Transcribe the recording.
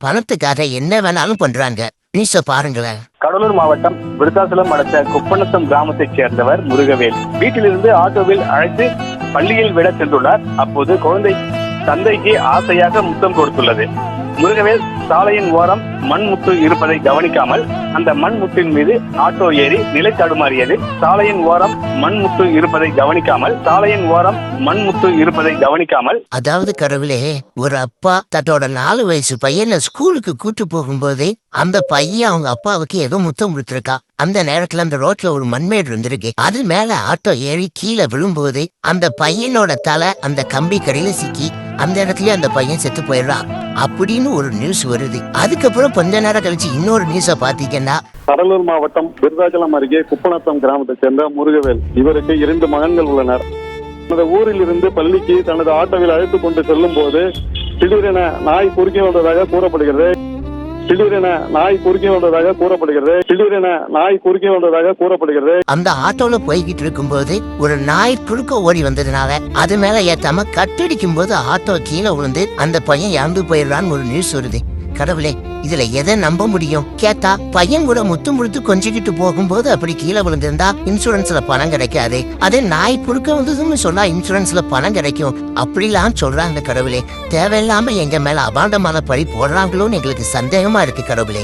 பணத்துக்காக என்ன வேணாலும் பண்றாங்க. நியூஸ பாருங்களேன். கடலூர் மாவட்டம் விருத்தாசலம் அடுத்த குப்பநத்தம் கிராமத்தைச் சேர்ந்தவர் முருகவேல் வீட்டிலிருந்து ஆட்டோவில் அழைத்து பள்ளியில் விட சென்றுள்ளார். அப்போது குழந்தை தந்தைக்கு ஆசையாக முத்தம் கொடுத்துள்ளது. முருகவேல் சாலையின் ஓரம் மண் முட்டு இருப்பதை கவனிக்காமல் அந்த மண் முட்டின் மீது ஆட்டோ ஏறி நிலை தடுமாறியது. சாலையின் ஓரம் மண் முட்டு இருப்பதை கவனிக்காமல் அதாவது கடவுளே, ஒரு அப்பா தன்னோட 4 வயசு பையனை ஸ்கூலுக்கு கூட்டு போகும்போதே அந்த பையன் அவங்க அப்பாவுக்கு ஏதோ முத்தம் கொடுத்துருக்கா. அந்த நேரத்துல அந்த ரோட்ல ஒரு மண்மேடு இருந்திருக்கு. அது மேல ஆட்டோ ஏறி கீழே விழும்போது அந்த பையனோட தலை அந்த கம்பி கடையில சிக்கி அந்த இடத்துல அந்த பையன் செத்து போயிடுறான் அப்படின்னு ஒரு நியூஸ் வருது. அதுக்கப்புறம் கொஞ்ச நேரம் கழிச்சு இன்னொரு நியூஸ பாத்தீங்கன்னா, கடலூர் மாவட்டம் விருதாச்சலம் அருகே குப்பநத்தம் கிராமத்தை சேர்ந்த முருகவேல் இவருக்கு 2 மகன்கள் உள்ளனர். தனது ஊரில் இருந்து பள்ளிக்கு தனது ஆட்டோவில் அழைத்து கொண்டு செல்லும் போது திடீரென நாய் குறுக்கே வந்ததாக கூறப்படுகிறது. அந்த ஆட்டோல போய்கிட்டு இருக்கும் போது ஒரு நாய் குறுக்க ஓடி வந்ததுனால அது மேல ஏத்தாம கட்டடிக்கும் போது ஆட்டோ கீழே விழுந்து அந்த பையன் இறந்து போயிடுறான்னு ஒரு நியூஸ் வருது. கடவுளே, இதுல எதை நம்ப முடியும்? கேட்டா பையன் கூட முத்து கொஞ்சிக்கிட்டு போகும்போது அப்படி கீழே விழுந்திருந்தா இன்சூரன்ஸ்ல பணம் கிடைக்காது, அதே நாய் குறுக்க வந்ததுன்னு சொன்னா இன்சூரன்ஸ்ல பணம் கிடைக்கும் அப்படிலாம் சொல்றாங்க. கடவுளே, தேவையில்லாம எங்க மேல அபாண்டமான பழி போடுறாங்களோன்னு எங்களுக்கு சந்தேகமா இருக்கு கடவுளே.